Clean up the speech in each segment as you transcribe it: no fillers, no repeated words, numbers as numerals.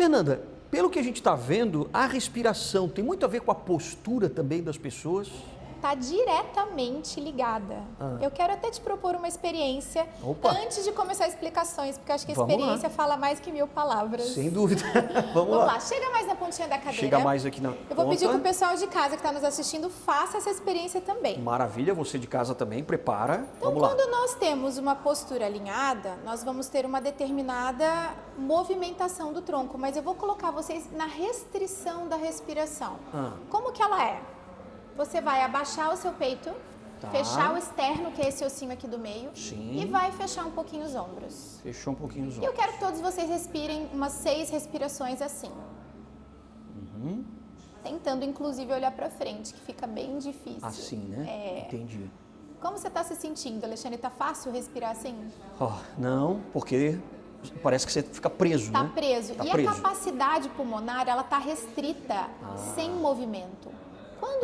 Fernanda, pelo que a gente está vendo, a respiração tem muito a ver com a postura também das pessoas? Está diretamente ligada. Eu quero até te propor uma experiência antes de começar explicações, porque eu acho que a experiência fala mais que 1000 palavras. Sem dúvida. Vamos lá. Chega mais na pontinha da cadeira. Chega mais aqui na Eu vou pedir que o pessoal de casa que está nos assistindo faça essa experiência também. Maravilha, você de casa também, prepara. Então, vamos lá. quando nós temos uma postura alinhada, nós vamos ter uma determinada movimentação do tronco, mas eu vou colocar vocês na restrição da respiração. Como que ela é? Você vai abaixar o seu peito, fechar o externo, que é esse ossinho aqui do meio, e vai fechar um pouquinho os ombros. Fechou um pouquinho os ombros. E eu quero que todos vocês respirem umas 6 respirações assim. Tentando, inclusive, olhar pra frente, que fica bem difícil. Assim, né? Entendi. Como você está se sentindo, Alexandre? Tá fácil respirar assim? Não, porque parece que você fica preso, né? Tá preso. E a capacidade pulmonar, ela tá restrita, sem movimento.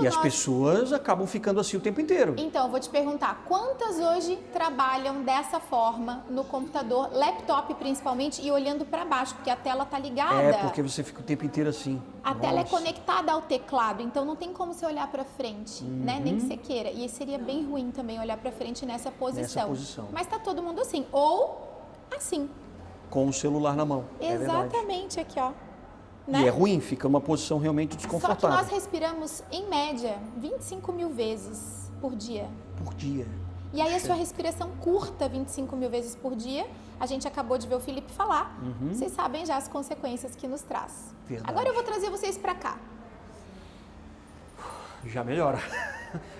As pessoas acabam ficando assim o tempo inteiro. Então, eu vou te perguntar, quantas hoje trabalham dessa forma no computador, laptop principalmente, e olhando para baixo, porque a tela tá ligada? Porque você fica o tempo inteiro assim. A tela é conectada ao teclado, então não tem como você olhar para frente, né? Nem que você queira. E seria bem ruim também olhar para frente nessa posição. Mas tá todo mundo assim, ou assim. Com o celular na mão. Exatamente, aqui, ó. Né? E é ruim, fica numa posição realmente desconfortável. Só que nós respiramos, em média, 25.000 vezes por dia. Por dia. E aí a sua respiração curta 25.000 vezes por dia, a gente acabou de ver o Felipe falar, vocês sabem já as consequências que nos traz. Verdade. Agora eu vou trazer vocês para cá. Já melhora.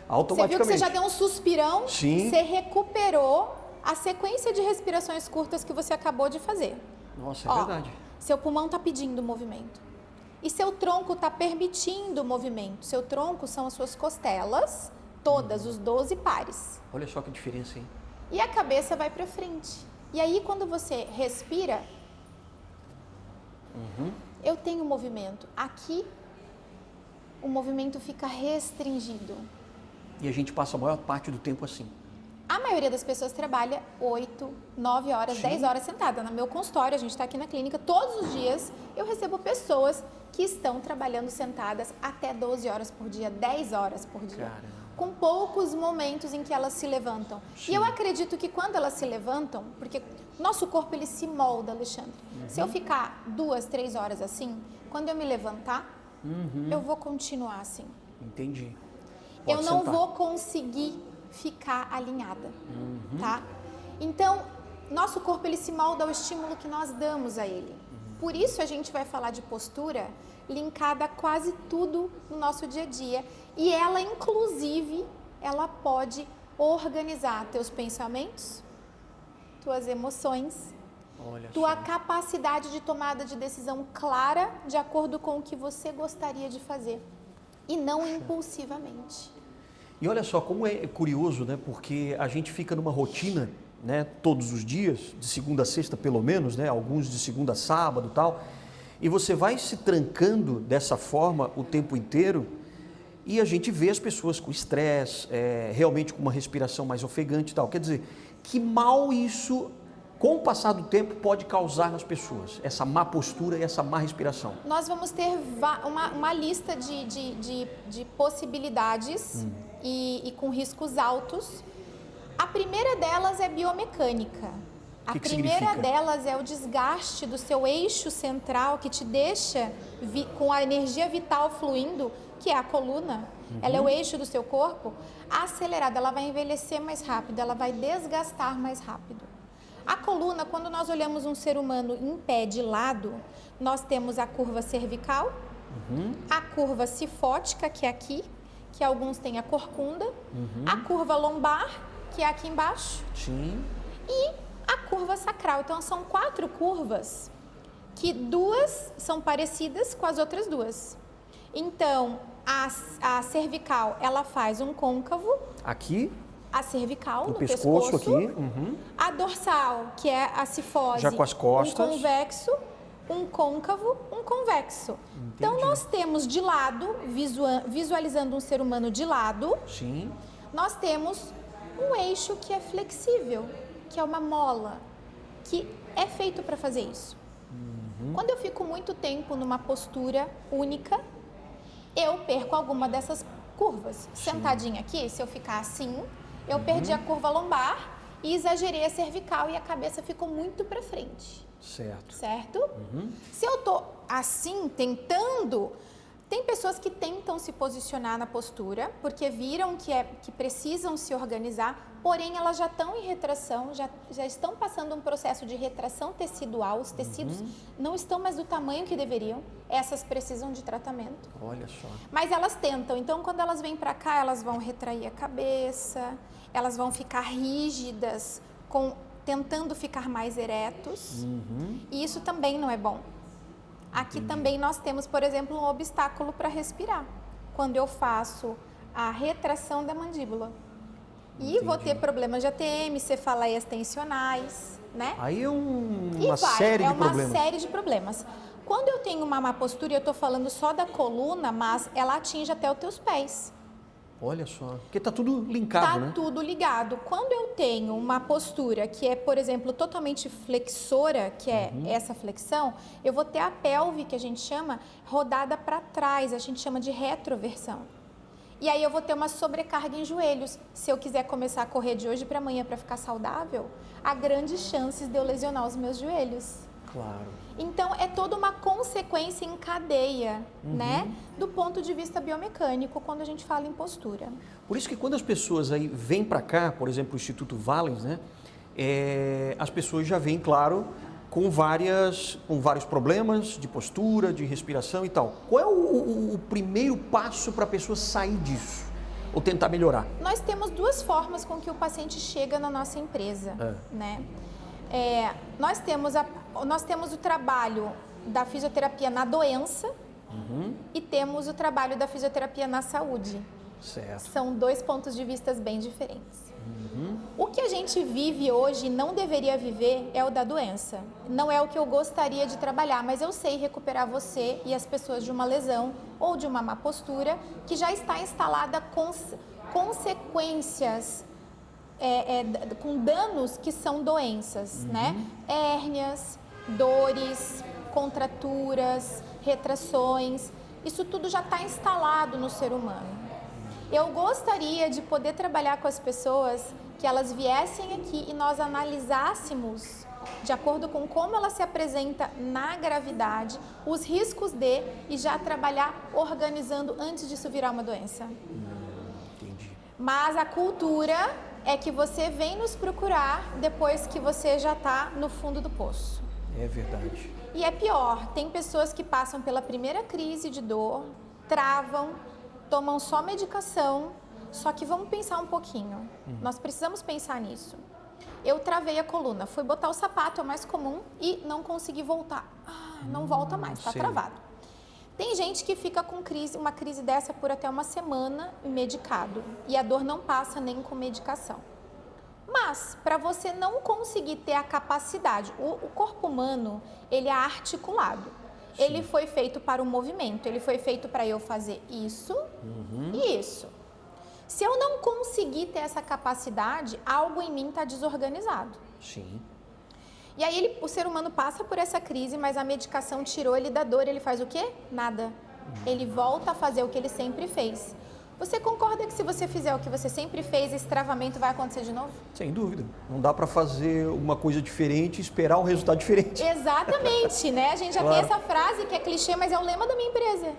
Automaticamente. Você viu que você já deu um suspirão? Sim. Você recuperou a sequência de respirações curtas que você acabou de fazer. Nossa, é verdade. Seu pulmão está pedindo movimento. E seu tronco está permitindo o movimento. Seu tronco são as suas costelas, todas, os 12 pares. Olha só que diferença, hein? E a cabeça vai para frente. E aí, quando você respira, eu tenho movimento. Aqui, o movimento fica restringido. E a gente passa a maior parte do tempo assim. A maioria das pessoas trabalha 8, 9 horas, 10 horas sentada. No meu consultório, a gente está aqui na clínica, todos os dias eu recebo pessoas que estão trabalhando sentadas até 12 horas por dia, 10 horas por dia. Caramba. Com poucos momentos em que elas se levantam. Sim. E eu acredito que quando elas se levantam, porque nosso corpo ele se molda, Alexandre. Se eu ficar 2, 3 horas assim, quando eu me levantar, eu vou continuar assim. Entendi. Eu não vou conseguir ficar alinhada, tá? Então, nosso corpo ele se molda ao estímulo que nós damos a ele. Por isso a gente vai falar de postura linkada a quase tudo no nosso dia a dia. E ela, inclusive, ela pode organizar teus pensamentos, tuas emoções, tua capacidade de tomada de decisão clara de acordo com o que você gostaria de fazer e não impulsivamente. E olha só como é curioso, né? Porque a gente fica numa rotina, né? Todos os dias, de segunda a sexta pelo menos, né? Alguns de segunda a sábado e tal. E você vai se trancando dessa forma o tempo inteiro e a gente vê as pessoas com estresse, realmente com uma respiração mais ofegante e tal. Quer dizer, que mal isso, com o passar do tempo, pode causar nas pessoas, essa má postura e essa má respiração? Nós vamos ter uma lista de possibilidades e com riscos altos. A primeira delas é biomecânica. A primeira delas é o desgaste do seu eixo central que te deixa com a energia vital fluindo, que é a coluna. Ela é o eixo do seu corpo, acelerada. Ela vai envelhecer mais rápido, ela vai desgastar mais rápido. A coluna, quando nós olhamos um ser humano em pé de lado, nós temos a curva cervical, a curva cifótica, que é aqui, que alguns têm a corcunda, a curva lombar, que é aqui embaixo, e a curva sacral. Então, são 4 curvas, que 2 são parecidas com as outras 2. Então, a cervical, ela faz um côncavo. Aqui? A cervical, no pescoço aqui. A dorsal, que é a cifose. Já com as costas. Um convexo, um côncavo, um convexo. Entendi. Então, nós temos de lado, visualizando um ser humano de lado, nós temos um eixo que é flexível, que é uma mola, que é feito para fazer isso. Quando eu fico muito tempo numa postura única, eu perco alguma dessas curvas. Sentadinha aqui, se eu ficar assim, eu perdi a curva lombar e exagerei a cervical e a cabeça ficou muito para frente. Certo? Se eu tô assim, tentando... Tem pessoas que tentam se posicionar na postura, porque viram que precisam se organizar, porém elas já estão em retração, já estão passando um processo de retração tecidual, os tecidos não estão mais do tamanho que deveriam, essas precisam de tratamento. Olha só. Mas elas tentam, então quando elas vêm para cá, elas vão retrair a cabeça, elas vão ficar rígidas, tentando ficar mais eretos, e isso também não é bom. Aqui também nós temos, por exemplo, um obstáculo para respirar, quando eu faço a retração da mandíbula. E vou ter problemas de ATM, cefaleias tensionais, né? Aí é uma série de problemas. É uma série de problemas. Quando eu tenho uma má postura, eu estou falando só da coluna, mas ela atinge até os teus pés. Olha só, porque está tudo linkado, né? Está tudo ligado. Quando eu tenho uma postura que é, por exemplo, totalmente flexora, que é essa flexão, eu vou ter a pelve, que a gente chama, rodada para trás, a gente chama de retroversão. E aí eu vou ter uma sobrecarga em joelhos. Se eu quiser começar a correr de hoje para amanhã para ficar saudável, há grandes chances de eu lesionar os meus joelhos. Claro. Então, é toda uma consequência em cadeia, né? Do ponto de vista biomecânico, quando a gente fala em postura. Por isso que quando as pessoas aí vêm para cá, por exemplo, o Instituto Valens, né? As pessoas já vêm, claro, com vários problemas de postura, de respiração e tal. Qual é o primeiro passo para a pessoa sair disso? Ou tentar melhorar? Nós temos duas formas com que o paciente chega na nossa empresa, né? Nós temos o trabalho da fisioterapia na doença e temos o trabalho da fisioterapia na saúde. Certo. São dois pontos de vista bem diferentes. O que a gente vive hoje e não deveria viver é o da doença. Não é o que eu gostaria de trabalhar, mas eu sei recuperar você e as pessoas de uma lesão ou de uma má postura que já está instalada com consequências, com danos que são doenças, né? Hérnias, dores, contraturas, retrações, isso tudo já está instalado no ser humano. Eu gostaria de poder trabalhar com as pessoas, que elas viessem aqui e nós analisássemos, de acordo com como ela se apresenta na gravidade, os riscos e já trabalhar organizando antes disso virar uma doença. Entendi. Mas a cultura é que você vem nos procurar depois que você já está no fundo do poço. É verdade. E é pior, tem pessoas que passam pela primeira crise de dor, travam, tomam só medicação, só que vamos pensar um pouquinho. Nós precisamos pensar nisso. Eu travei a coluna, fui botar o sapato, é o mais comum, e não consegui voltar. Não volta mais, está travado. Tem gente que fica com uma crise dessa por até uma semana medicado e a dor não passa nem com medicação. Mas, para você não conseguir ter a capacidade, o corpo humano, ele é articulado. Sim. Ele foi feito para o movimento, ele foi feito para eu fazer isso e isso. Se eu não conseguir ter essa capacidade, algo em mim está desorganizado. Sim. E aí o ser humano passa por essa crise, mas a medicação tirou ele da dor, ele faz o quê? Nada. Ele volta a fazer o que ele sempre fez. Você concorda que se você fizer o que você sempre fez, esse travamento vai acontecer de novo? Sem dúvida. Não dá para fazer uma coisa diferente e esperar um resultado diferente. Exatamente, né? A gente já tem essa frase que é clichê, mas é o lema da minha empresa.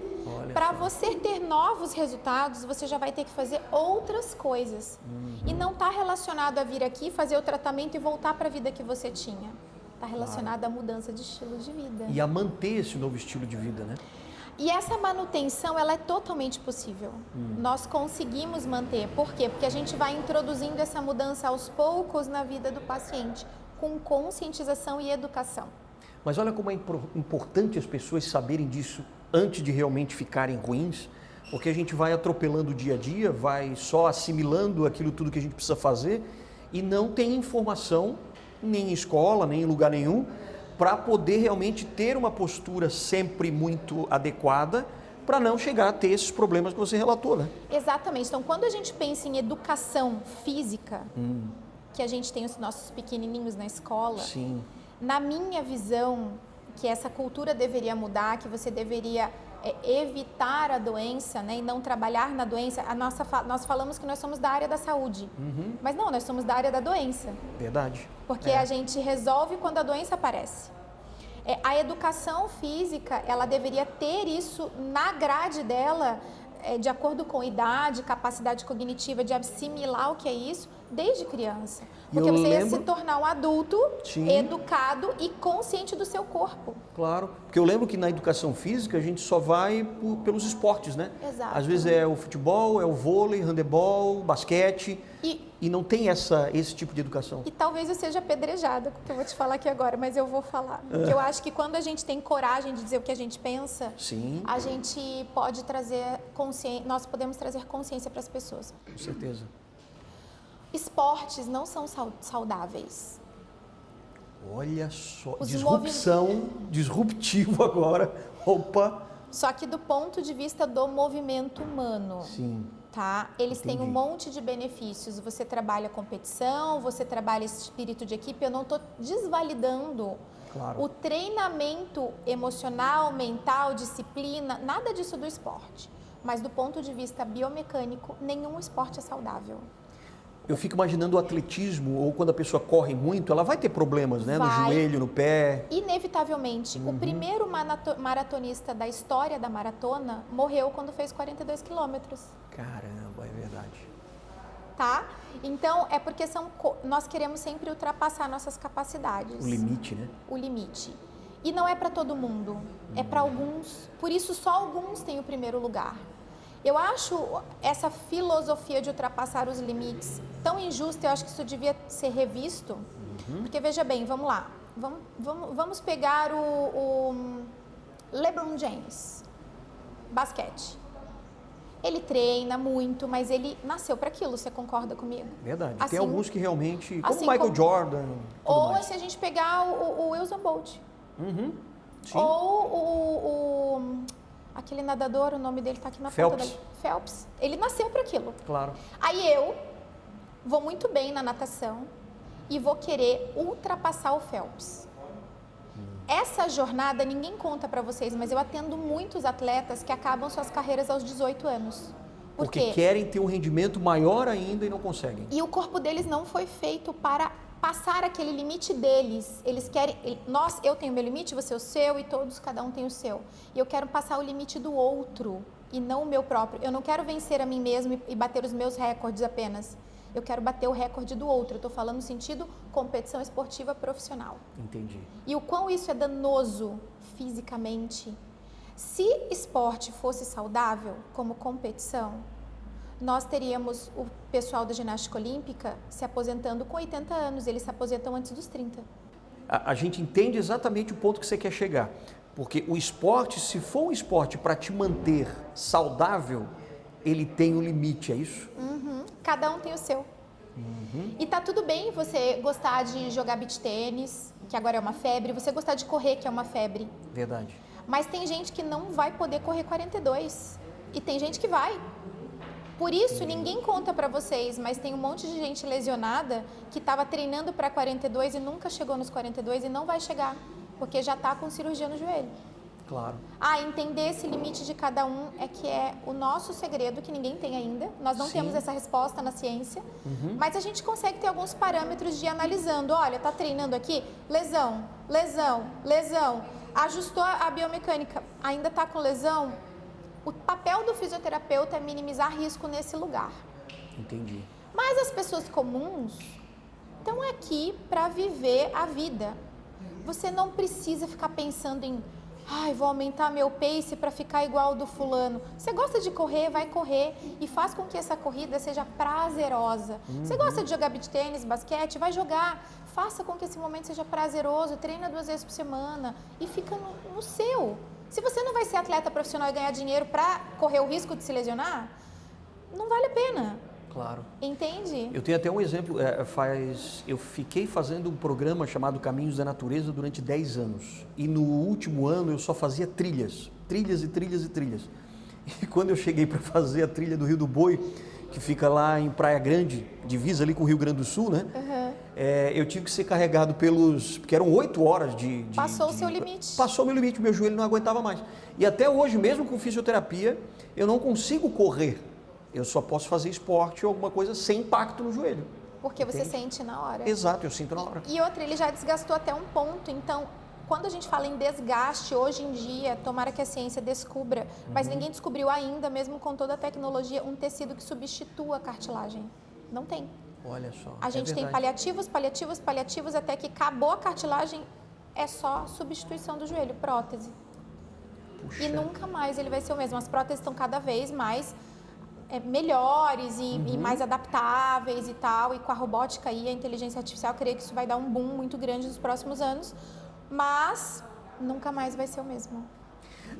Para você ter novos resultados, você já vai ter que fazer outras coisas. E não está relacionado a vir aqui, fazer o tratamento e voltar para a vida que você tinha. Está relacionado à mudança de estilo de vida. E a manter esse novo estilo de vida, né? E essa manutenção, ela é totalmente possível. Nós conseguimos manter. Por quê? Porque a gente vai introduzindo essa mudança aos poucos na vida do paciente, com conscientização e educação. Mas olha como é importante as pessoas saberem disso antes de realmente ficarem ruins, porque a gente vai atropelando o dia a dia, vai só assimilando aquilo tudo que a gente precisa fazer e não tem informação, nem em escola, nem em lugar nenhum, para poder realmente ter uma postura sempre muito adequada para não chegar a ter esses problemas que você relatou, né? Exatamente. Então, quando a gente pensa em educação física, que a gente tem os nossos pequenininhos na escola, sim, na minha visão, que essa cultura deveria mudar, que você deveria evitar a doença, né, e não trabalhar na doença. Nós falamos que nós somos da área da saúde, mas não, nós somos da área da doença. Verdade. Porque a gente resolve quando a doença aparece. A educação física, ela deveria ter isso na grade dela, de acordo com idade, capacidade cognitiva de assimilar o que é isso, desde criança. Porque você ia se tornar um adulto educado e consciente do seu corpo. Claro, porque eu lembro que na educação física a gente só vai pelos esportes, né? Exato. Às vezes é o futebol, é o vôlei, handebol, basquete, e não tem esse tipo de educação. E talvez eu seja apedrejada, porque eu vou te falar aqui agora, mas eu vou falar. Porque eu acho que quando a gente tem coragem de dizer o que a gente pensa, a gente pode trazer consciência, nós podemos trazer consciência para as pessoas. Com certeza. Esportes não são saudáveis. Olha só, disruptivo agora. Opa! Só que do ponto de vista do movimento humano. Sim. Tá? Eles têm um monte de benefícios. Você trabalha competição, você trabalha esse espírito de equipe. Eu não estou desvalidando o treinamento emocional, mental, disciplina, nada disso do esporte. Mas do ponto de vista biomecânico, nenhum esporte é saudável. Eu fico imaginando o atletismo, ou quando a pessoa corre muito, ela vai ter problemas, né? No joelho, no pé. Inevitavelmente. O primeiro maratonista da história da maratona morreu quando fez 42 quilômetros. Caramba, é verdade. Tá? Então, é porque nós queremos sempre ultrapassar nossas capacidades. O limite, né? O limite. E não é para todo mundo, é para alguns. Por isso, só alguns têm o primeiro lugar. Eu acho essa filosofia de ultrapassar os limites tão injusta, eu acho que isso devia ser revisto. Porque, veja bem, vamos lá. Vamos pegar o LeBron James, basquete. Ele treina muito, mas ele nasceu para aquilo, você concorda comigo? Verdade. Assim, tem alguns que realmente, como assim Michael Jordan. Ou se a gente pegar o Usain Bolt. Sim. Ou aquele nadador, o nome dele está aqui na ponta dele. Phelps. Ele nasceu para aquilo. Claro. Aí eu vou muito bem na natação e vou querer ultrapassar o Phelps. Essa jornada ninguém conta para vocês, mas eu atendo muitos atletas que acabam suas carreiras aos 18 anos. Porque querem ter um rendimento maior ainda e não conseguem. E o corpo deles não foi feito para passar aquele limite deles. Eles querem... eu tenho meu limite, você o seu, e todos, cada um tem o seu. E eu quero passar o limite do outro e não o meu próprio. Eu não quero vencer a mim mesmo e bater os meus recordes apenas. Eu quero bater o recorde do outro. Eu estou falando no sentido competição esportiva profissional. Entendi. E o quão isso é danoso fisicamente. Se esporte fosse saudável como competição, nós teríamos o pessoal da ginástica olímpica se aposentando com 80 anos. Eles se aposentam antes dos 30. A gente entende exatamente o ponto que você quer chegar. Porque o esporte, se for um esporte para te manter saudável, ele tem um limite, é isso? Cada um tem o seu. E tá tudo bem você gostar de jogar beach tênis, que agora é uma febre, você gostar de correr, que é uma febre. Verdade. Mas tem gente que não vai poder correr 42. E tem gente que vai. Por isso, ninguém conta pra vocês, mas tem um monte de gente lesionada que estava treinando para 42 e nunca chegou nos 42 e não vai chegar, porque já tá com cirurgia no joelho. Claro. Entender esse limite de cada um é que é o nosso segredo, que ninguém tem ainda. Nós não temos essa resposta na ciência, mas a gente consegue ter alguns parâmetros de ir analisando. Olha, tá treinando aqui, lesão, lesão, lesão. Ajustou a biomecânica, ainda tá com lesão. O papel do fisioterapeuta é minimizar risco nesse lugar. Entendi. Mas as pessoas comuns estão aqui para viver a vida. Você não precisa ficar pensando em vou aumentar meu pace para ficar igual ao do fulano. Você gosta de correr, vai correr e faz com que essa corrida seja prazerosa. Você gosta de jogar beach tênis, basquete, vai jogar. Faça com que esse momento seja prazeroso, treina 2 vezes por semana e fica no seu. Se você não vai ser atleta profissional e ganhar dinheiro para correr o risco de se lesionar, não vale a pena. Claro. Entende? Eu tenho até um exemplo. Eu fiquei fazendo um programa chamado Caminhos da Natureza durante 10 anos. E no último ano eu só fazia trilhas. Trilhas e trilhas e trilhas. E quando eu cheguei para fazer a trilha do Rio do Boi, que fica lá em Praia Grande, divisa ali com o Rio Grande do Sul, né? eu tive que ser carregado porque eram 8 horas de... Passou o seu limite. Passou o meu limite, meu joelho não aguentava mais. E até hoje, mesmo com fisioterapia, eu não consigo correr. Eu só posso fazer esporte ou alguma coisa sem impacto no joelho. Porque você sente na hora. Exato, eu sinto na hora. E outra, ele já desgastou até um ponto, então... Quando a gente fala em desgaste, hoje em dia, tomara que a ciência descubra, mas ninguém descobriu ainda, mesmo com toda a tecnologia, um tecido que substitua a cartilagem. Não tem. Olha só. A gente tem paliativos, paliativos, paliativos, até que acabou a cartilagem, é só substituição do joelho, prótese. Puxa. E nunca mais ele vai ser o mesmo. As próteses estão cada vez mais melhores e mais adaptáveis e tal, e com a robótica e a inteligência artificial, eu creio que isso vai dar um boom muito grande nos próximos anos. Mas nunca mais vai ser o mesmo.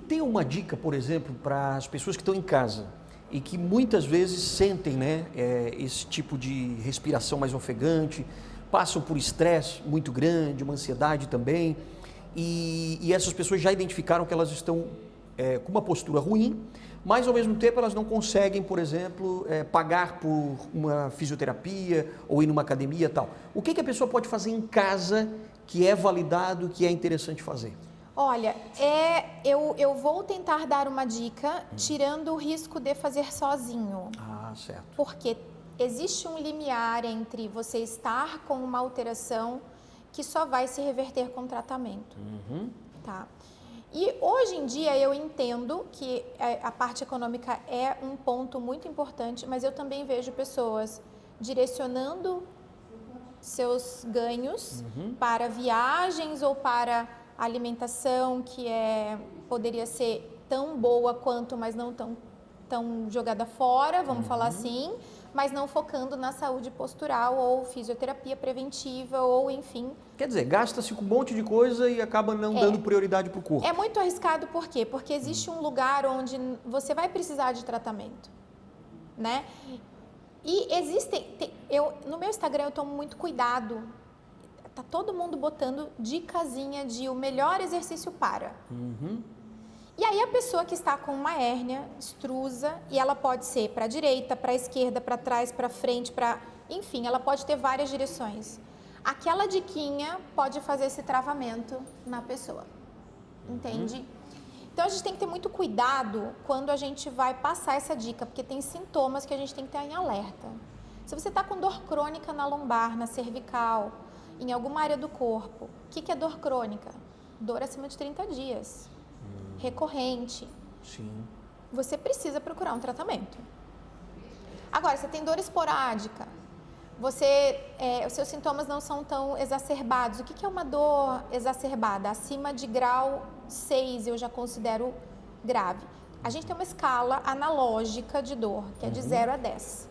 Tem uma dica, por exemplo, para as pessoas que estão em casa e que muitas vezes sentem, né, esse tipo de respiração mais ofegante, passam por estresse muito grande, uma ansiedade também, e essas pessoas já identificaram que elas estão com uma postura ruim, mas ao mesmo tempo elas não conseguem, por exemplo, pagar por uma fisioterapia ou ir numa academia e tal. O que a pessoa pode fazer em casa que é validado, que é interessante fazer? Olha, eu vou tentar dar uma dica, tirando o risco de fazer sozinho. Ah, certo. Porque existe um limiar entre você estar com uma alteração que só vai se reverter com tratamento. Tá? E hoje em dia eu entendo que a parte econômica é um ponto muito importante, mas eu também vejo pessoas direcionando seus ganhos para viagens ou para alimentação, que poderia ser tão boa quanto, mas não tão jogada fora, vamos falar assim, mas não focando na saúde postural ou fisioterapia preventiva ou enfim. Quer dizer, gasta-se com um monte de coisa e acaba não dando prioridade para o corpo. É muito arriscado, por quê? Porque existe um lugar onde você vai precisar de tratamento, né? E no meu Instagram eu tomo muito cuidado, tá todo mundo botando dicasinha de o melhor exercício para. E aí a pessoa que está com uma hérnia extrusa, e ela pode ser para a direita, para a esquerda, para trás, para frente, enfim, ela pode ter várias direções. Aquela diquinha pode fazer esse travamento na pessoa, entende? Então, a gente tem que ter muito cuidado quando a gente vai passar essa dica, porque tem sintomas que a gente tem que ter em alerta. Se você está com dor crônica na lombar, na cervical, em alguma área do corpo, o que é dor crônica? Dor acima de 30 dias, recorrente. Sim. Você precisa procurar um tratamento. Agora, você tem dor esporádica, os seus sintomas não são tão exacerbados. O que é uma dor exacerbada? Acima de grau 6 eu já considero grave. A gente tem uma escala analógica de dor, que é de 0 a 10.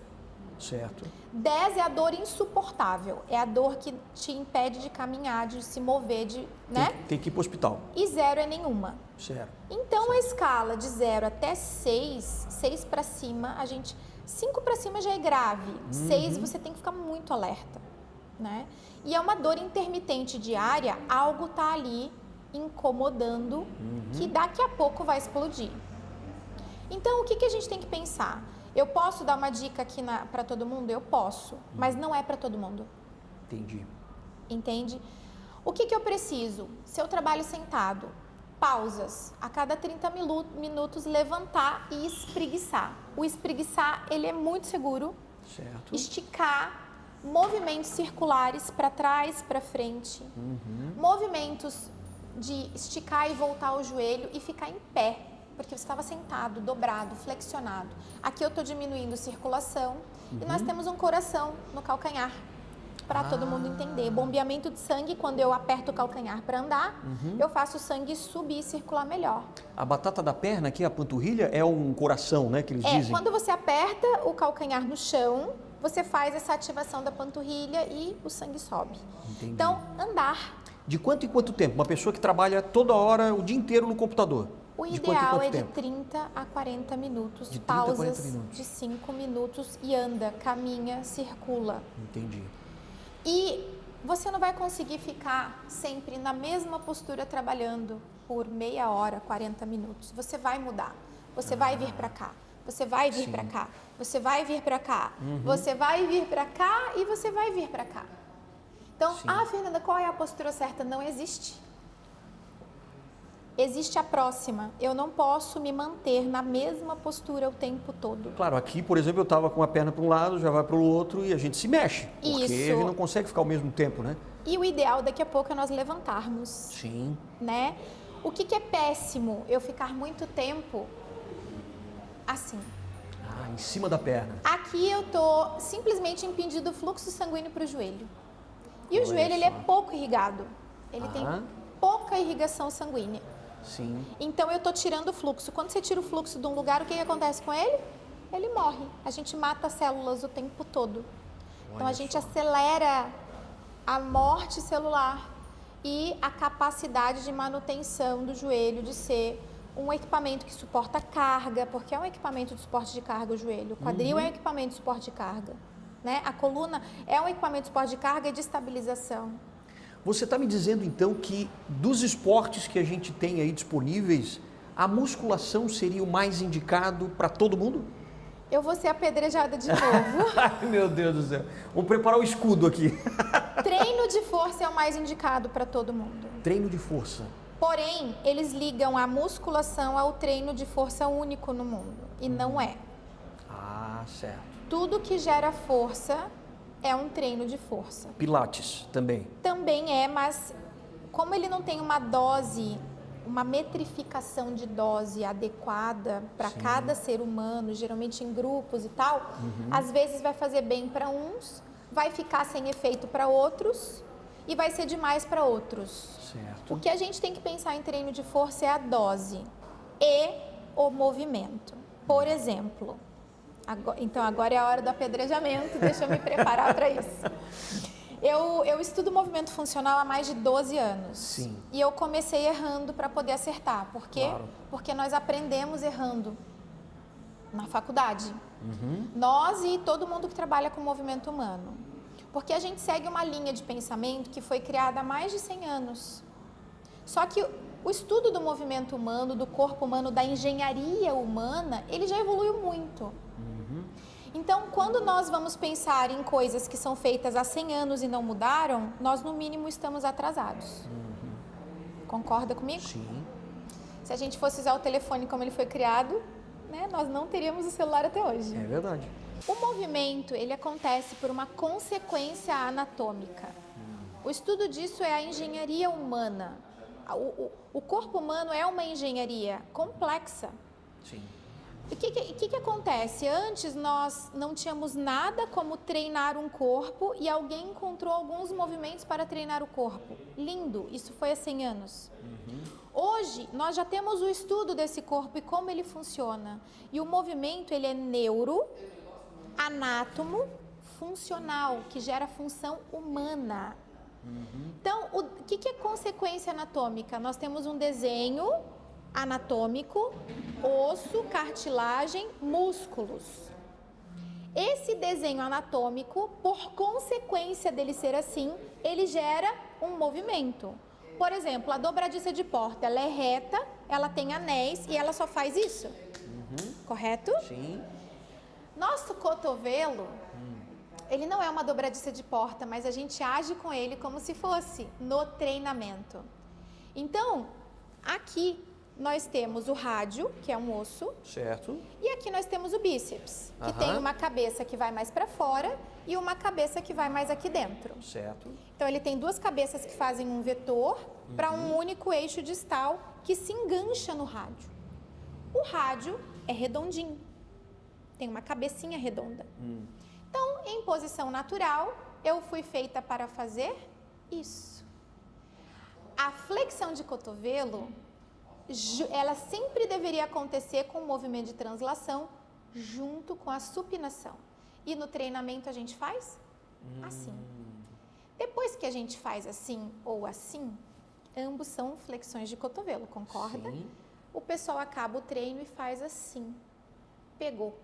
Certo. 10 é a dor insuportável, é a dor que te impede de caminhar, de se mover, né? Tem que ir para o hospital. E 0 é nenhuma. Certo. Então, a escala de 0 até 6, 6 para cima, 5 para cima já é grave, 6 você tem que ficar muito alerta, né? E é uma dor intermitente diária, algo tá ali incomodando, que daqui a pouco vai explodir. Então, o que a gente tem que pensar? Eu posso dar uma dica aqui para todo mundo? Eu posso, mas não é para todo mundo. Entendi. Entende? O que eu preciso? Se eu trabalho sentado, pausas. A cada 30 minutos, levantar e espreguiçar. O espreguiçar, ele é muito seguro. Certo. Esticar, movimentos circulares para trás, para frente. Movimentos de esticar e voltar o joelho e ficar em pé, porque você estava sentado, dobrado, flexionado. Aqui eu estou diminuindo circulação e nós temos um coração no calcanhar, para todo mundo entender. Bombeamento de sangue, quando eu aperto o calcanhar para andar, eu faço o sangue subir e circular melhor. A batata da perna, aqui a panturrilha, é um coração, né, que eles dizem? Quando você aperta o calcanhar no chão, você faz essa ativação da panturrilha e o sangue sobe. Entendi. Então, andar. De quanto em quanto tempo? Uma pessoa que trabalha toda hora, o dia inteiro no computador. O ideal é de 30 a 40 minutos, de 30 a 40 pausas minutos. de 5 minutos e anda, caminha, circula. Entendi. E você não vai conseguir ficar sempre na mesma postura trabalhando por meia hora, 40 minutos. Você vai mudar. Você vai vir para cá. Você vai vir para cá. Você vai vir para cá. Você vai vir para cá e você vai vir para cá. Então, Sim. Fernanda, qual é a postura certa? Não existe. Existe a próxima. Eu não posso me manter na mesma postura o tempo todo. Claro, aqui, por exemplo, eu estava com a perna para um lado, já vai para o outro e a gente se mexe. Porque Isso. a gente não consegue ficar ao mesmo tempo, né? E o ideal daqui a pouco é nós levantarmos. Sim. Né? O que é péssimo? Eu ficar muito tempo assim. Em cima da perna. Aqui eu tô simplesmente impedindo o fluxo sanguíneo para o joelho. E o Olha joelho, só. ele é pouco irrigado. Ele tem pouca irrigação sanguínea. Sim. Então eu tô tirando o fluxo. Quando você tira o fluxo de um lugar, o que acontece com ele? Ele morre. A gente mata células o tempo todo. Então a gente acelera a morte celular e a capacidade de manutenção do joelho de ser um equipamento que suporta carga, porque é um equipamento de suporte de carga o joelho. O quadril é um equipamento de suporte de carga. Né? A coluna é um equipamento de suporte de carga e de estabilização. Você está me dizendo então que dos esportes que a gente tem aí disponíveis, a musculação seria o mais indicado para todo mundo? Eu vou ser apedrejada de novo. Ai, meu Deus do céu. Vamos preparar o escudo aqui. Treino de força é o mais indicado para todo mundo. Treino de força. Porém, eles ligam a musculação ao treino de força único no mundo. E não é. Certo. Tudo que gera força é um treino de força. Pilates também. Também é, mas como ele não tem uma dose, uma metrificação de dose adequada para cada ser humano, geralmente em grupos e tal, às vezes vai fazer bem para uns, vai ficar sem efeito para outros e vai ser demais para outros. Certo. O que a gente tem que pensar em treino de força é a dose e o movimento. Por exemplo, agora é a hora do apedrejamento, deixa eu me preparar para isso. Eu estudo movimento funcional há mais de 12 anos. Sim. E eu comecei errando para poder acertar. Por quê? Claro. Porque nós aprendemos errando na faculdade. Nós e todo mundo que trabalha com movimento humano. Porque a gente segue uma linha de pensamento que foi criada há mais de 100 anos. Só que o estudo do movimento humano, do corpo humano, da engenharia humana, ele já evoluiu muito. Então, quando nós vamos pensar em coisas que são feitas há 100 anos e não mudaram, nós no mínimo estamos atrasados. Concorda comigo? Sim. Se a gente fosse usar o telefone como ele foi criado, né, nós não teríamos o celular até hoje. É verdade. O movimento, ele acontece por uma consequência anatômica. O estudo disso é a engenharia humana. O corpo humano é uma engenharia complexa. Sim. O que acontece? Antes nós não tínhamos nada como treinar um corpo e alguém encontrou alguns movimentos para treinar o corpo. Lindo, isso foi há 100 anos. Hoje nós já temos o estudo desse corpo e como ele funciona. E o movimento ele é neuro, anátomo, funcional, que gera função humana. Então, o que é consequência anatômica? Nós temos um desenho anatômico, osso, cartilagem, músculos. Esse desenho anatômico, por consequência dele ser assim, ele gera um movimento. Por exemplo, a dobradiça de porta, ela é reta, ela tem anéis e ela só faz isso. Correto? Sim. Nosso cotovelo, ele não é uma dobradiça de porta, mas a gente age com ele como se fosse no treinamento. Então, aqui nós temos o rádio, que é um osso. Certo. E aqui nós temos o bíceps, que tem uma cabeça que vai mais para fora e uma cabeça que vai mais aqui dentro. Certo. Então ele tem duas cabeças que fazem um vetor para um único eixo distal que se engancha no rádio. O rádio é redondinho, tem uma cabecinha redonda. Então, em posição natural, eu fui feita para fazer isso. A flexão de cotovelo, ela sempre deveria acontecer com o movimento de translação junto com a supinação. E no treinamento a gente faz assim. Depois que a gente faz assim ou assim, ambos são flexões de cotovelo, concorda? Sim. O pessoal acaba o treino e faz assim. Pegou.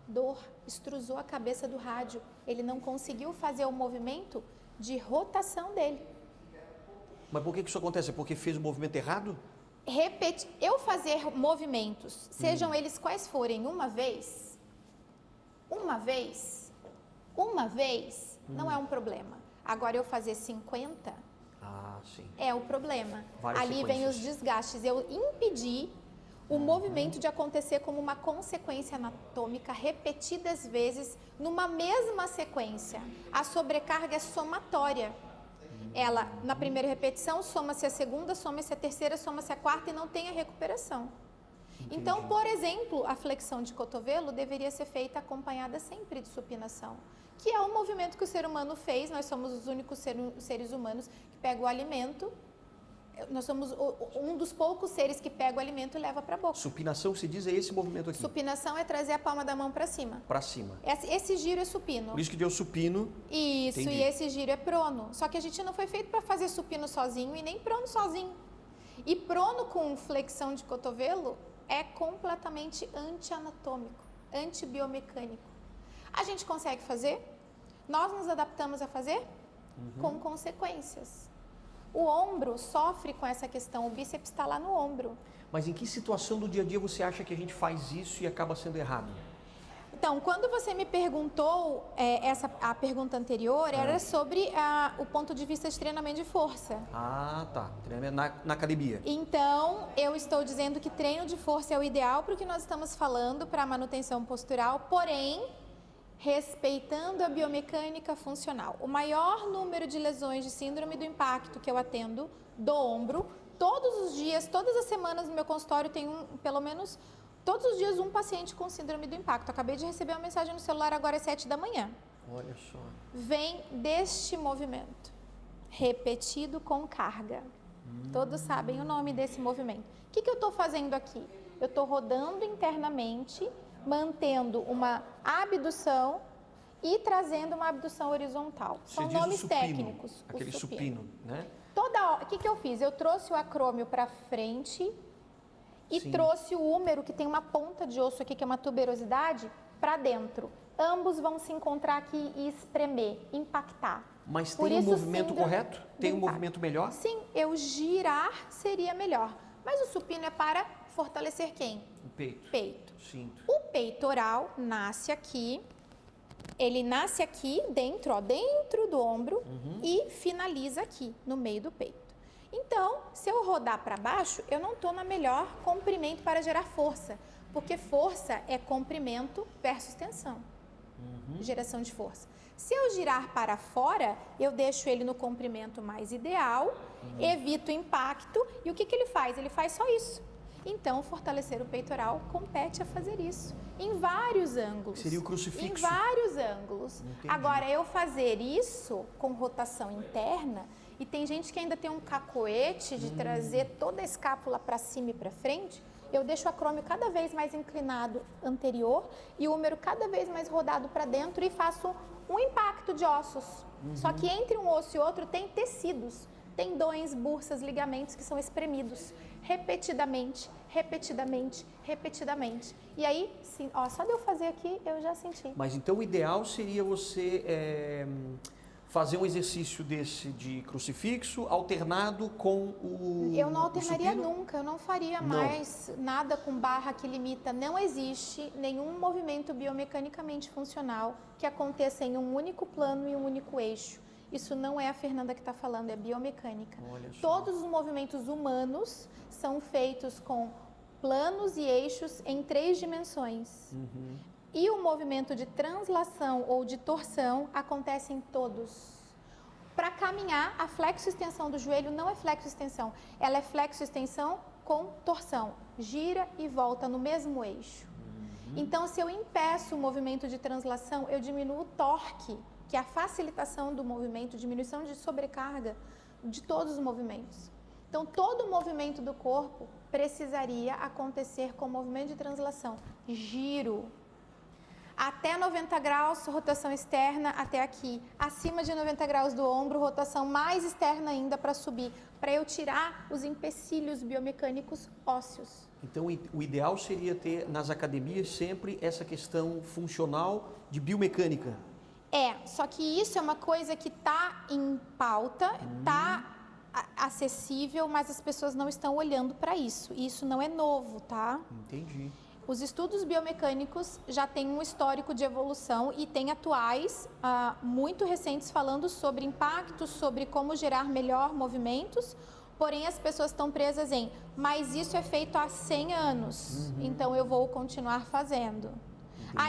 Dor, extrusou a cabeça do rádio. Ele não conseguiu fazer o movimento de rotação dele. Mas por que isso acontece? É porque fez o movimento errado? Eu fazer movimentos, sejam eles quais forem, uma vez, não é um problema. Agora eu fazer 50 sim. é o problema. Várias Ali vem os sequências. desgastes. Eu impedir o movimento de acontecer como uma consequência anatômica repetidas vezes numa mesma sequência. A sobrecarga é somatória. Ela, na primeira repetição, soma-se a segunda, soma-se a terceira, soma-se a quarta e não tem a recuperação. Entendi. Então, por exemplo, a flexão de cotovelo deveria ser feita acompanhada sempre de supinação, que é um movimento que o ser humano fez. Nós somos os únicos seres humanos que pegam o alimento. Nós somos um dos poucos seres que pega o alimento e leva para a boca. Supinação, se diz, é esse movimento aqui. Supinação é trazer a palma da mão para cima. Para cima. Esse giro é supino. Por isso que deu supino. Isso, Entendi. e esse giro é prono. Só que a gente não foi feito para fazer supino sozinho e nem prono sozinho. E prono com flexão de cotovelo é completamente anti-anatômico, anti-biomecânico. A gente consegue fazer? Nós nos adaptamos a fazer? Com consequências. O ombro sofre com essa questão, o bíceps está lá no ombro. Mas em que situação do dia a dia você acha que a gente faz isso e acaba sendo errado? Então, quando você me perguntou, a pergunta anterior era sobre o ponto de vista de treinamento de força. Tá. Treinamento na academia. Então, eu estou dizendo que treino de força é o ideal para o que nós estamos falando, para a manutenção postural, porém, respeitando a biomecânica funcional. O maior número de lesões de síndrome do impacto que eu atendo do ombro, todos os dias, todas as semanas no meu consultório tem pelo menos, todos os dias um paciente com síndrome do impacto. Acabei de receber uma mensagem no celular agora às 7 da manhã. Olha só. Vem deste movimento, repetido com carga. Todos sabem o nome desse movimento. O que eu estou fazendo aqui? Eu estou rodando internamente, mantendo uma abdução e trazendo uma abdução horizontal. São nomes técnicos. Aquele supino, né? O que eu fiz? Eu trouxe o acrômio para frente e trouxe o húmero, que tem uma ponta de osso aqui, que é uma tuberosidade, para dentro. Ambos vão se encontrar aqui e espremer, impactar. Mas tem um movimento correto? Tem um movimento melhor? Sim, eu girar seria melhor. Mas o supino é para fortalecer quem? O peito. Peito. Sinto. O peitoral nasce aqui, ele nasce aqui dentro do ombro e finaliza aqui, no meio do peito. Então, se eu rodar para baixo, eu não estou na melhor comprimento para gerar força, porque força é comprimento versus tensão, geração de força. Se eu girar para fora, eu deixo ele no comprimento mais ideal, evito o impacto, e o que ele faz? Ele faz só isso. Então, fortalecer o peitoral compete a fazer isso, em vários ângulos. Seria o crucifixo. Em vários ângulos. Entendi. Agora, eu fazer isso com rotação interna, e tem gente que ainda tem um cacoete de trazer toda a escápula para cima e para frente, eu deixo o acrômio cada vez mais inclinado anterior e o húmero cada vez mais rodado para dentro e faço um impacto de ossos. Só que entre um osso e outro tem tecidos, tendões, bursas, ligamentos que são espremidos repetidamente, repetidamente, repetidamente. E aí, sim, só de eu fazer aqui, eu já senti. Mas então o ideal seria você fazer um exercício desse de crucifixo alternado com o Eu não alternaria supino? nunca, eu não faria mais nada com barra que limita. Não existe nenhum movimento biomecanicamente funcional que aconteça em um único plano e um único eixo. Isso não é a Fernanda que está falando, é biomecânica. Olha só. Todos os movimentos humanos são feitos com planos e eixos em 3 dimensões. E o movimento de translação ou de torção acontece em todos. Para caminhar, a flexo-extensão do joelho não é flexo-extensão, ela é flexo-extensão com torção. Gira e volta no mesmo eixo. Então, se eu impeço o movimento de translação, eu diminuo o torque, que é a facilitação do movimento, diminuição de sobrecarga de todos os movimentos. Então, todo o movimento do corpo precisaria acontecer com o movimento de translação. Giro. Até 90 graus, rotação externa até aqui. Acima de 90 graus do ombro, rotação mais externa ainda para subir, para eu tirar os empecilhos biomecânicos ósseos. Então o ideal seria ter nas academias sempre essa questão funcional de biomecânica. Só que isso é uma coisa que está em pauta, está acessível, mas as pessoas não estão olhando para isso. Isso não é novo, tá? Entendi. Os estudos biomecânicos já têm um histórico de evolução e tem atuais, muito recentes, falando sobre impactos, sobre como gerar melhor movimentos, porém as pessoas estão presas em, mas isso é feito há 100 anos, então eu vou continuar fazendo.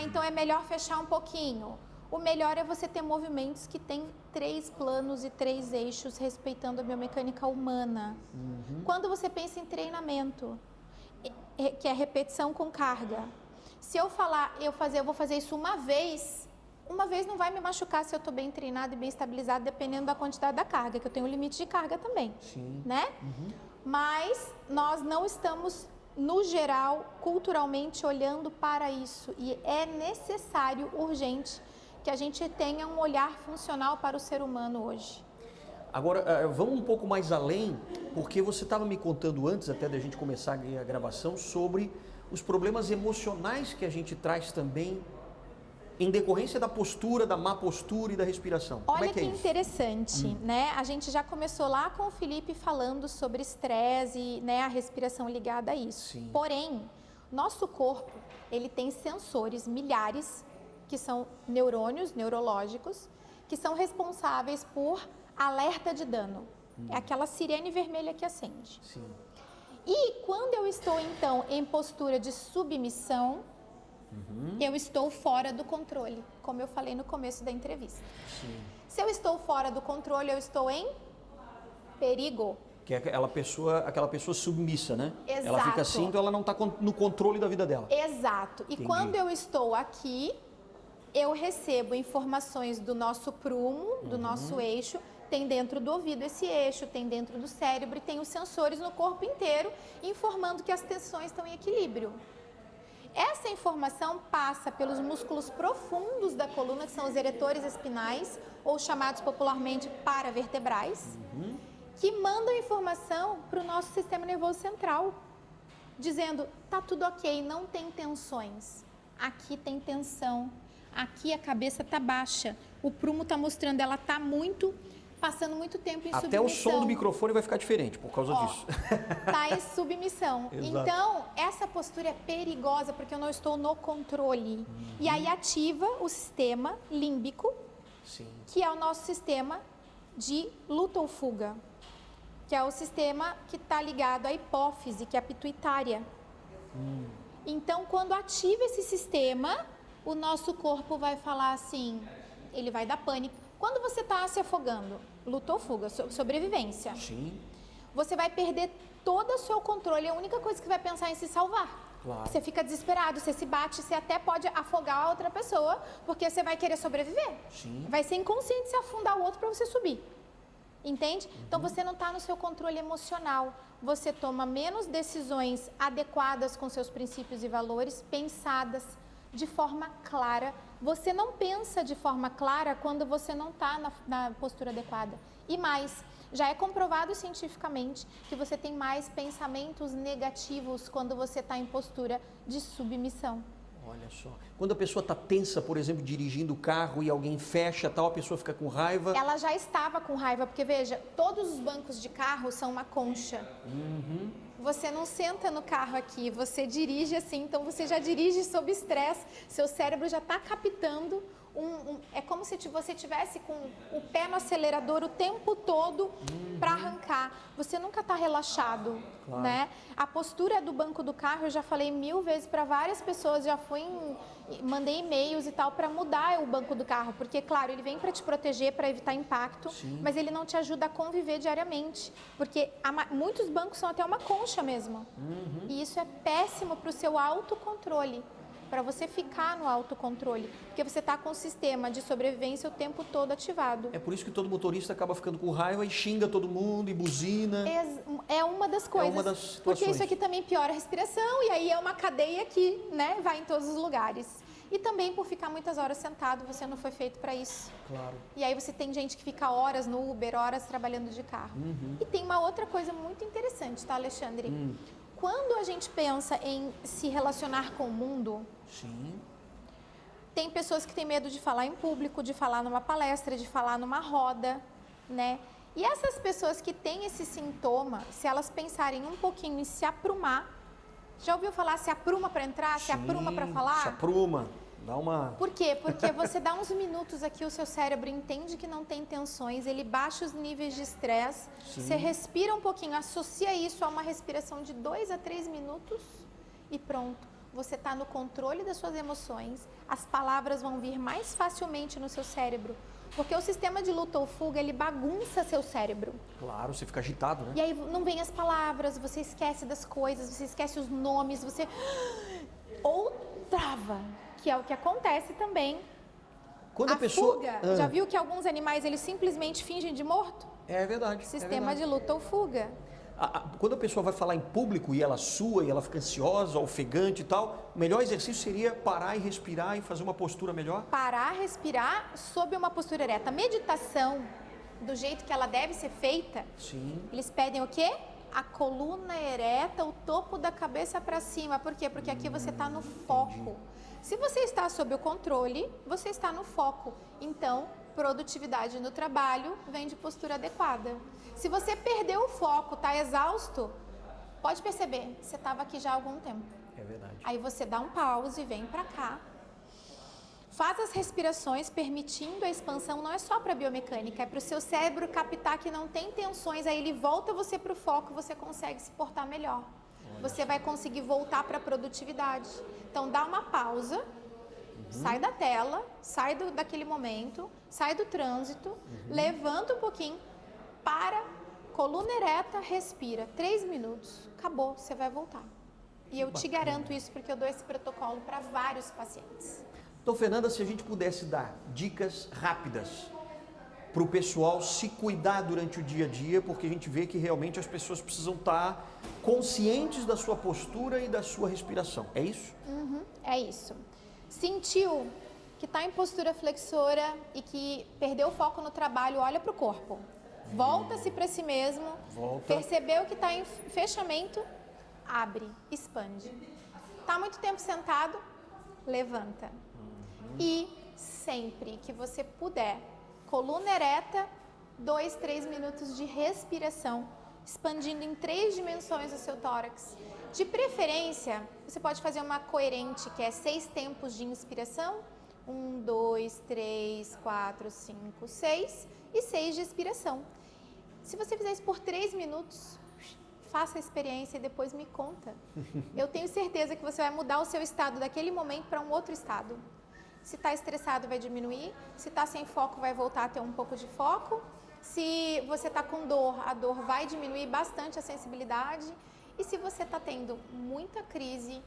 Então é melhor fechar um pouquinho. O melhor é você ter movimentos que têm 3 planos e 3 eixos, respeitando a biomecânica humana. Quando você pensa em treinamento, que é repetição com carga, se eu falar, eu vou fazer isso uma vez não vai me machucar se eu estou bem treinado e bem estabilizado, dependendo da quantidade da carga, que eu tenho um limite de carga também. Sim. Né? Mas nós não estamos, no geral, culturalmente olhando para isso, e é necessário, urgente, que a gente tenha um olhar funcional para o ser humano hoje. Agora, vamos um pouco mais além, porque você estava me contando antes até da gente começar a gravação sobre os problemas emocionais que a gente traz também em decorrência da postura, da má postura e da respiração. Olha que interessante, né? A gente já começou lá com o Felipe falando sobre estresse e, né, a respiração ligada a isso. Sim. Porém, nosso corpo, ele tem sensores, milhares, que são neurônios neurológicos, que são responsáveis por alerta de dano. É aquela sirene vermelha que acende. Sim. E quando eu estou, então, em postura de submissão, eu estou fora do controle, como eu falei no começo da entrevista. Sim. Se eu estou fora do controle, eu estou em perigo. Que é aquela pessoa submissa, né? Exato. Ela fica assim, então ela não está no controle da vida dela. Exato. E Entendi. quando eu estou aqui, eu recebo informações do nosso prumo, do nosso eixo. Tem dentro do ouvido esse eixo, tem dentro do cérebro e tem os sensores no corpo inteiro, informando que as tensões estão em equilíbrio. Essa informação passa pelos músculos profundos da coluna, que são os eretores espinais, ou chamados popularmente paravertebrais, que mandam informação para o nosso sistema nervoso central, dizendo, tá tudo ok, não tem tensões. Aqui tem tensão, aqui a cabeça tá baixa, o prumo tá mostrando, ela tá passando muito tempo em submissão. Até o som do microfone vai ficar diferente por causa disso. Tá em submissão. Então, essa postura é perigosa porque eu não estou no controle. E aí ativa o sistema límbico, Sim. que é o nosso sistema de luta ou fuga, que é o sistema que está ligado à hipófise, que é a pituitária. Então, quando ativa esse sistema, o nosso corpo vai falar assim, ele vai dar pânico. Quando você está se afogando, luta ou fuga, sobrevivência, Sim. você vai perder todo o seu controle, a única coisa que vai pensar é em se salvar. Claro. Você fica desesperado, você se bate, você até pode afogar a outra pessoa, porque você vai querer sobreviver. Sim. Vai ser inconsciente se afundar o outro para você subir. Entende? Então você não está no seu controle emocional. Você toma menos decisões adequadas com seus princípios e valores, pensadas de forma clara. Você não pensa de forma clara quando você não está na postura adequada. E mais, já é comprovado cientificamente que você tem mais pensamentos negativos quando você está em postura de submissão. Olha só. Quando a pessoa está tensa, por exemplo, dirigindo o carro e alguém fecha, tal, a pessoa fica com raiva. Ela já estava com raiva, porque veja, todos os bancos de carro são uma concha. Você não senta no carro aqui, você dirige assim, então você já dirige sob estresse, seu cérebro já está captando é como se você tivesse com o pé no acelerador o tempo todo para arrancar. Você nunca está relaxado, claro. Né? A postura do banco do carro, eu já falei 1000 vezes para várias pessoas, já mandei e-mails e tal para mudar o banco do carro, porque claro, ele vem para te proteger, para evitar impacto, Sim. mas ele não te ajuda a conviver diariamente, porque muitos bancos são até uma concha mesmo. E isso é péssimo para o seu autocontrole. Para você ficar no autocontrole, porque você está com o sistema de sobrevivência o tempo todo ativado. É por isso que todo motorista acaba ficando com raiva e xinga todo mundo e buzina. É uma das coisas. É uma das situações. Porque isso aqui também piora a respiração e aí é uma cadeia que, né, vai em todos os lugares. E também por ficar muitas horas sentado, você não foi feito para isso. Claro. E aí você tem gente que fica horas no Uber, horas trabalhando de carro. E tem uma outra coisa muito interessante, tá, Alexandre? Quando a gente pensa em se relacionar com o mundo, Sim. tem pessoas que têm medo de falar em público, de falar numa palestra, de falar numa roda, né? E essas pessoas que têm esse sintoma, se elas pensarem um pouquinho em se aprumar, Já ouviu falar se apruma para entrar, se apruma para falar? Se apruma, dá uma... Por quê? Porque você dá uns minutos aqui, o seu cérebro entende que não tem tensões, ele baixa os níveis de estresse, você respira um pouquinho, associa isso a uma respiração de 2 a 3 minutos e pronto. Você está no controle das suas emoções, as palavras vão vir mais facilmente no seu cérebro, porque o sistema de luta ou fuga, ele bagunça seu cérebro. Claro, você fica agitado, né? E aí não vem as palavras, você esquece das coisas, você esquece os nomes, você... Ou trava, que é o que acontece também. Quando a pessoa... fuga, já viu que alguns animais, eles simplesmente fingem de morto? É verdade. Sistema de luta ou fuga. Quando a pessoa vai falar em público e ela sua e ela fica ansiosa, ofegante e tal, o melhor exercício seria parar e respirar e fazer uma postura melhor? Parar, respirar sob uma postura ereta. Meditação, do jeito que ela deve ser feita, eles pedem o quê? A coluna ereta, o topo da cabeça para cima. Por quê? Porque aqui você está no foco. Entendi. Se você está sob o controle, você está no foco. Então, produtividade no trabalho vem de postura adequada. Se você perdeu o foco, está exausto, pode perceber, você estava aqui já há algum tempo. É verdade. Aí você dá um pause, vem para cá. Faz as respirações, permitindo a expansão, não é só para a biomecânica, é para o seu cérebro captar que não tem tensões, aí ele volta você para o foco, você consegue se portar melhor. Você vai conseguir voltar para a produtividade. Então dá uma pausa, sai da tela, sai daquele momento, sai do trânsito, levanta um pouquinho, para, coluna ereta, respira. 3 minutos, acabou, você vai voltar. E eu te garanto isso porque eu dou esse protocolo para vários pacientes. Então, Fernanda, se a gente pudesse dar dicas rápidas para o pessoal se cuidar durante o dia a dia, porque a gente vê que realmente as pessoas precisam estar conscientes da sua postura e da sua respiração. É isso? É isso. Sentiu que está em postura flexora e que perdeu o foco no trabalho, olha para o corpo. Volta-se para si mesmo. Percebeu que está em fechamento, abre, expande. Está muito tempo sentado, levanta. E sempre que você puder, coluna ereta, 2, 3 minutos de respiração, expandindo em 3 dimensões o seu tórax. De preferência, você pode fazer uma coerente, que é 6 tempos de inspiração, 1, 2, 3, 4, 5, 6 e 6 de expiração. Se você fizer isso por 3 minutos, faça a experiência e depois me conta. Eu tenho certeza que você vai mudar o seu estado daquele momento para um outro estado. Se está estressado, vai diminuir. Se está sem foco, vai voltar a ter um pouco de foco. Se você está com dor, a dor vai diminuir bastante a sensibilidade. E se você está tendo muita crise,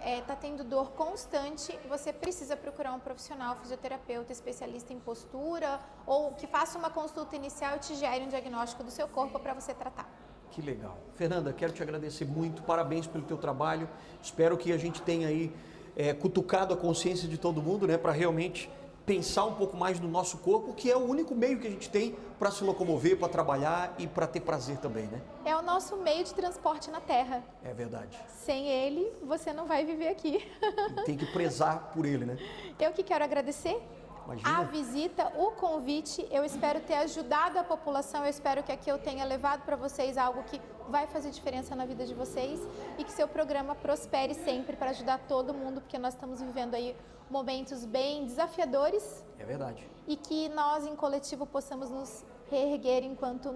está tendo dor constante, você precisa procurar um profissional, fisioterapeuta, especialista em postura, ou que faça uma consulta inicial e te gere um diagnóstico do seu corpo para você tratar. Que legal. Fernanda, quero te agradecer muito, parabéns pelo teu trabalho. Espero que a gente tenha aí cutucado a consciência de todo mundo, né, para realmente pensar um pouco mais no nosso corpo, que é o único meio que a gente tem para se locomover, para trabalhar e para ter prazer também, né? É o nosso meio de transporte na Terra. É verdade. Sem ele, você não vai viver aqui. E tem que prezar por ele, né? Eu que quero agradecer. Imagina. A visita, o convite, eu espero ter ajudado a população, eu espero que aqui eu tenha levado para vocês algo que vai fazer diferença na vida de vocês e que seu programa prospere sempre para ajudar todo mundo, porque nós estamos vivendo aí momentos bem desafiadores. É verdade. E que nós, em coletivo, possamos nos reerguer enquanto,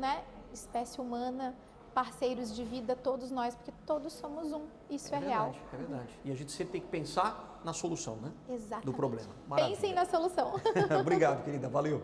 espécie humana, parceiros de vida, todos nós, porque todos somos um. Isso é real. É verdade. E a gente sempre tem que pensar na solução, né? Exatamente. Do problema. Pensem na solução. Obrigado, querida. Valeu.